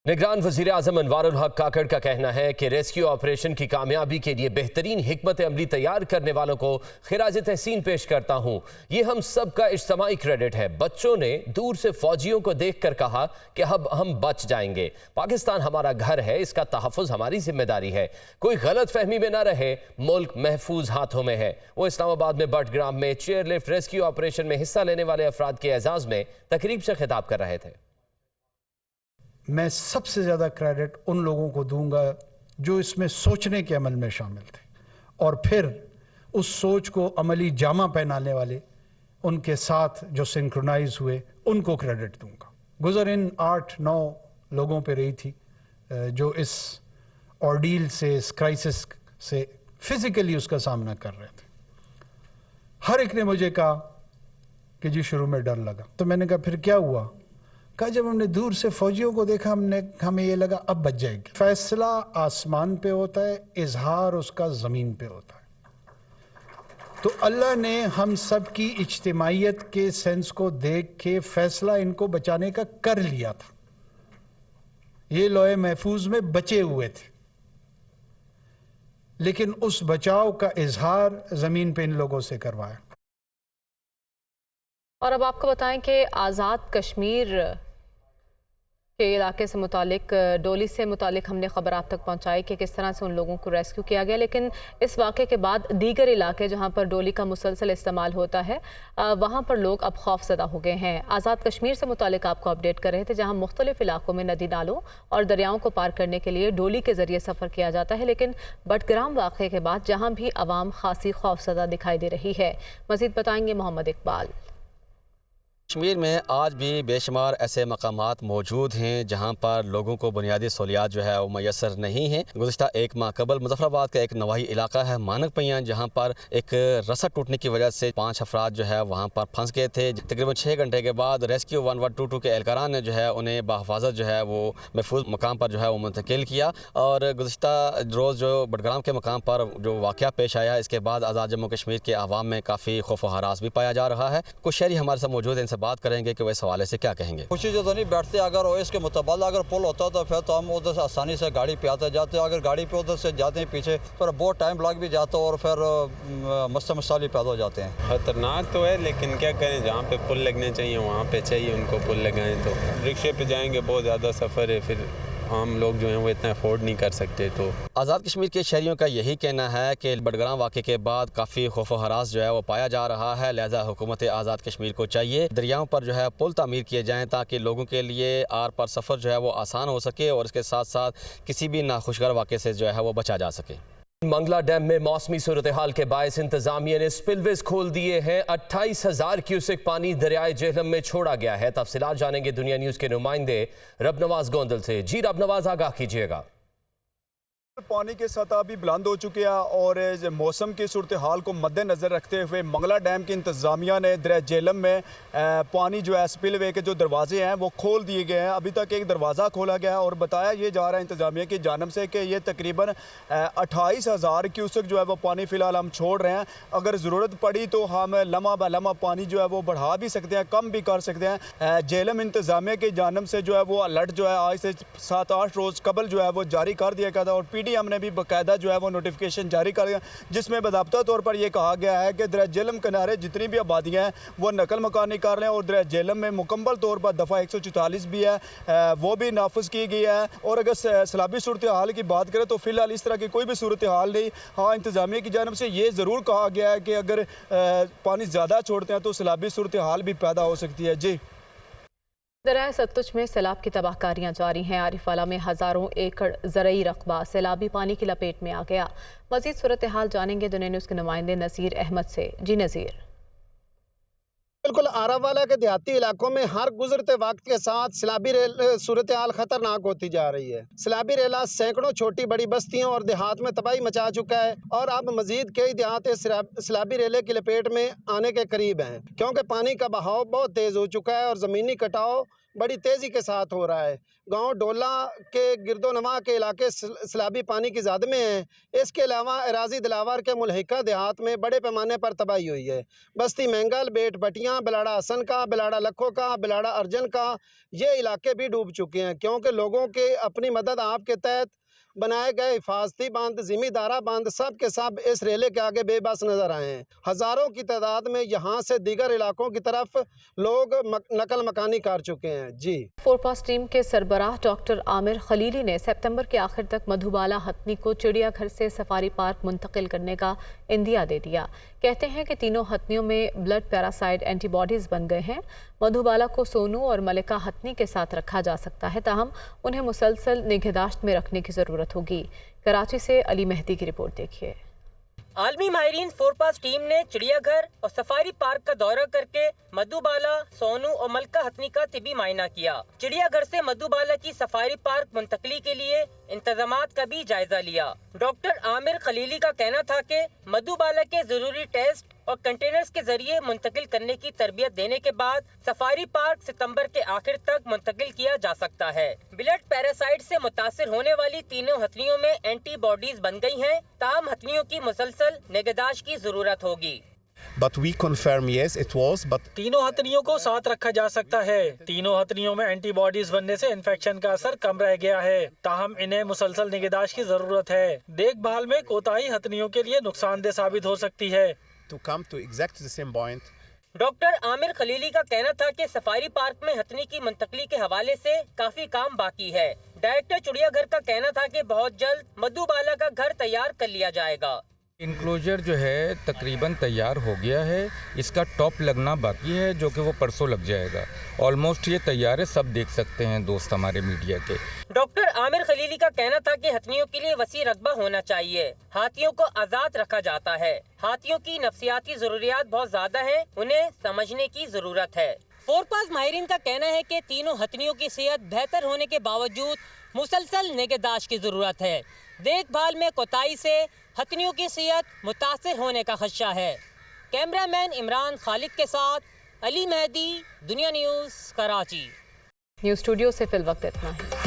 निगरान वज़ीर आज़म अनवार उल हक काकड़ का कहना है कि रेस्क्यू ऑपरेशन की कामयाबी के लिए बेहतरीन हिकमत अमली तैयार करने वालों को खिराज तहसीन पेश करता हूँ। ये हम सब का इज्तिमाई क्रेडिट है। बच्चों ने दूर से फौजियों को देख कर कहा कि अब हम बच जाएंगे। पाकिस्तान हमारा घर है, इसका तहफ़्फ़ुज़ हमारी जिम्मेदारी है। कोई गलत फहमी में न रहे, मुल्क महफूज हाथों में है। वो इस्लामाबाद में बटग्राम में चेयरलिफ्ट रेस्क्यू ऑपरेशन में हिस्सा लेने वाले अफराद के एजाज़ में तकरीब से खिताब कर रहे थे। मैं सबसे ज़्यादा क्रेडिट उन लोगों को दूंगा जो इसमें सोचने के अमल में शामिल थे और फिर उस सोच को अमली जामा पहनाने वाले उनके साथ जो सिंक्रोनाइज हुए उनको क्रेडिट दूंगा। गुज़र इन 8-9 लोगों पे रही थी जो इस ऑर्डील से, इस क्राइसिस से फिज़िकली उसका सामना कर रहे थे। हर एक ने मुझे कहा कि जी शुरू में डर लगा। तो मैंने कहा फिर क्या हुआ? कहा जब हमने दूर से फौजियों को देखा हमें ये लगा अब बच जाएगी। फैसला आसमान पे होता है, इजहार उसका ज़मीन पे होता है। तो अल्लाह ने हम सब की इज्तिमाइयत के सेंस को देख के फैसला इनको बचाने का कर लिया था। ये लोहे महफूज में बचे हुए थे, लेकिन उस बचाव का इजहार ज़मीन पे इन लोगों से करवाया। और अब आपको बताएं कि आज़ाद कश्मीर के इलाके से मुतालिक डोली से मुतालिक हमने ख़बर आप तक पहुंचाई कि किस तरह से उन लोगों को रेस्क्यू किया गया, लेकिन इस वाक़े के बाद दीगर इलाके जहां पर डोली का मुसलसल इस्तेमाल होता है वहां पर लोग अब खौफज़दा हो गए हैं। आज़ाद कश्मीर से मुतालिक आपको अपडेट कर रहे थे, जहां मुख्तलिफ इलाकों में नदी नालों और दरियाओं को पार करने के लिए डोली के ज़रिए सफ़र किया जाता है, लेकिन बटग्राम वाक़े के बाद जहाँ भी आवाम खासी खौफज़दा दिखाई दे रही है। मज़ीद बताएंगे मोहम्मद इकबाल। कश्मीर में आज भी बेशुमार ऐसे मकामात मौजूद हैं जहाँ पर लोगों को बुनियादी सहूलियात जो है वो मैसर नहीं है। गुज़िश्ता एक माह कबल मुजफ्फराबाद का एक नवाही इलाका है मानक पैयां, जहाँ पर एक रस्सा टूटने की वजह से 5 अफराद जो है वहाँ पर फंस गए थे। तकरीबन 6 घंटे के बाद रेस्क्यू 1122 के एहलकारान ने जो है उन्हें बहफाजत जो है वो महफूज मकाम पर जो है वो मुंतकिल किया। और गुज़िश्ता रोज़ जो बटग्राम के मकाम पर जो वाक़या पेश आया, इसके बाद आज़ाद जम्मू कश्मीर के आवाम में काफ़ी खौफ व हरास भी पाया जा रहा है। कुछ शहरी हमारे साथ मौजूद हैं, इनसे बात करेंगे कि वह इस हवाले से क्या कहेंगे। खुशी जो तो नहीं बैठते, अगर ओएस के मुतबादला अगर पुल होता तो फिर तो हम उधर से आसानी से गाड़ी पे आते जाते। अगर गाड़ी पे उधर से जाते हैं पीछे पर बहुत टाइम लग भी जाता और फिर मसाले पैदा हो जाते हैं। खतरनाक तो है, लेकिन क्या करें, जहाँ पे पुल लगने चाहिए वहाँ पे चाहिए उनको पुल लगाएं। तो रिक्शे पे जाएंगे, बहुत ज़्यादा सफ़र है, फिर आम लोग जो हैं वो इतना अफोर्ड नहीं कर सकते। तो आज़ाद कश्मीर के शहरियों का यही कहना है कि बटग्राम वाक़े के बाद काफ़ी खौफ व हरास जो है वो पाया जा रहा है। लिहाजा हुकूमत आज़ाद कश्मीर को चाहिए दरियाओं पर जो है पुल तामीर किए जाएँ ताकि लोगों के लिए आर पर सफ़र जो है वो आसान हो सके और इसके साथ साथ किसी भी नाखुशगवार वाक़े से जो है वो बचा जा सके। मंगला डैम में मौसमी सूरत हाल के बायस इंतजामिया ने स्पिलवेज खोल दिए हैं। 28,000 क्यूसेक पानी दरियाए जेहलम में छोड़ा गया है। तफसीलात जानेंगे दुनिया न्यूज़ के नुमाइंदे रबनवाज गोंदल से। जी रबनवाज, आगाह कीजिएगा। पानी की सतह भी बुलंद हो चुकी है और मौसम की सूरत हाल को मद्देनज़र रखते हुए मंगला डैम की इंतज़ामिया ने दरिया जेहलम में पानी जो है स्पिलवे के जो दरवाजे हैं वो खोल दिए गए हैं। अभी तक एक दरवाज़ा खोला गया है और बताया ये जा रहा है इंतज़ामिया की जानब से कि ये तकरीबन 28,000 क्यूसेक जो है वो पानी फ़िलहाल हम छोड़ रहे हैं। अगर ज़रूरत पड़ी तो हम लम्हा ब लम्हा पानी जो है वो बढ़ा भी सकते हैं, कम भी कर सकते हैं। जेहलम इंतज़ामिया की जानब से जो है वो अलर्ट जो है आज से 7-8 रोज़ कबल जो है वो जारी कर दिया गया था और PDM ने भी बाकायदा जो है वो नोटिफिकेशन जारी कर दिया, जिसमें बाकायदा तौर पर यह कहा गया है कि दरिया जेहलम किनारे जितनी भी आबादियाँ हैं वो नकल मकानी कर लें और दरिया जेहलम में मुकम्मल तौर पर दफ़ा 144 भी है वो भी नाफिज की गई है। और अगर सैलाबी सूरत हाल की बात करें तो फिलहाल इस तरह की कोई भी सूरत हाल नहीं। हाँ, इंतज़ामिया की जानब से ये ज़रूर कहा गया है कि अगर पानी ज़्यादा छोड़ते हैं तो सैलाबी सूरत हाल भी पैदा हो सकती है। जी, दरियाए सतलुज में सैलाब की तबाहकारियां जारी हैं। आरिफवाला में हज़ारों एकड़ ज़रई रकबा सैलाबी पानी की लपेट में आ गया। मज़ीद सूरत हाल जानेंगे दुनिया न्यूज़ के नुमाइंदे नज़ीर अहमद से। जी नज़ीर। बिल्कुल, आरावाला के देहाती इलाकों में हर गुजरते वक्त के साथ सैलाबी सूरत हाल खतरनाक होती जा रही है। सैलाबी रेला सैकड़ों छोटी बड़ी बस्तियों और देहात में तबाही मचा चुका है और अब मजीद कई देहात सैलाबी रेले की लपेट में आने के करीब हैं, क्योंकि पानी का बहाव बहुत तेज हो चुका है और ज़मीनी कटाव बड़ी तेज़ी के साथ हो रहा है। गांव डोला के गिरदोनवा के इलाके सैलाबी पानी की ज़द में हैं। इसके अलावा अराजी दिलावर के मुल्हिका देहात में बड़े पैमाने पर तबाही हुई है। बस्ती मैंगल, बेट बटियाँ, बिलाड़ा हसन का, बिलाड़ा लखो का, बिलाड़ा अर्जन का, ये इलाके भी डूब चुके हैं, क्योंकि लोगों के अपनी मदद आप के तहत बनाए गए हिफाजती बांध, जिमीदारा बांध सब के सब इस रेले के आगे बेबस नजर आए हैं। हज़ारों की तादाद में यहाँ से दीगर इलाकों की तरफ लोग नकल मकानी कर चुके हैं। जी, फोरपास टीम के सरबराह डॉक्टर आमिर खलीली ने सितंबर के आखिर तक मधुबाला हथनी को चिड़ियाघर से सफारी पार्क मुंतकिल करने का इंदिया दे दिया। कहते हैं कि तीनों हथनियों में ब्लड पैरासाइट एंटीबॉडीज बन गए हैं। मधुबाला को सोनू और मलिका हथनी के साथ रखा जा सकता है, ताहम उन्हें मुसलसल निगहदाश्त में रखने की ज़रूरत होगी। कराची से अली मेहदी की रिपोर्ट देखिए। आलमी माहिरीन फोरपास टीम ने चिड़ियाघर और सफारी पार्क का दौरा करके मधुबाला, सोनू और मलका हथनी का तिबी मायना किया। चिड़ियाघर से मधुबाला की सफारी पार्क मुंतकली के लिए इंतजामात का भी जायजा लिया। डॉक्टर आमिर खलीली का कहना था कि मधुबाला के जरूरी टेस्ट और कंटेनर्स के जरिए मुंतकिल करने की तरबियत देने के बाद सफारी पार्क सितंबर के आखिर तक मुंतकिल किया जा सकता है। ब्लड पैरासाइट से मुतासिर होने वाली तीनों हथनियों में एंटीबॉडीज बन गई हैं, ताहम हथनियों की मुसलसल निगहदाश्त की जरूरत होगी। But we confirm yes it was but तीनों हथनियों को साथ रखा जा सकता है। तीनों हथनियों में एंटीबॉडीज बनने से इन्फेक्शन का असर कम रह गया है, ताहम इन्हें मुसलसल निगहदाश्त की जरूरत है। देखभाल में कोताही हथनियों के लिए नुकसानदेह साबित हो सकती है। to come to exactly the same point. Doctor Aamir Khalili का कहना था कि सफारी पार्क में हथनी की मुंतकली के हवाले से काफी काम बाकी है। डायरेक्टर चिड़ियाघर का कहना था कि बहुत जल्द मधुबाला का घर तैयार कर लिया जाएगा। इनक्लोजर जो है तकरीबन तैयार हो गया है, इसका टॉप लगना बाकी है जो कि वो परसों लग जाएगा। ऑलमोस्ट ये तैयार है, सब देख सकते हैं दोस्त हमारे मीडिया के। डॉक्टर आमिर खलीली का कहना था कि हथनियों के लिए वसी रकबा होना चाहिए। हाथियों को आज़ाद रखा जाता है। हाथियों की नफ्सियाती जरूरियात बहुत ज्यादा है, उन्हें समझने की जरूरत है। फोरपास माहिरीन का कहना है कि तीनों हथनियों की सेहत बेहतर होने के बावजूद मुसलसल निगहदाश्त की जरूरत है। देखभाल में कोताही से हथनियों की सेहत मुतासिर होने का खदशा है। कैमरामैन इमरान खालिद के साथ अली मेहदी, दुनिया न्यूज़, कराची। न्यूज़ स्टूडियो से फिल वक्त इतना है।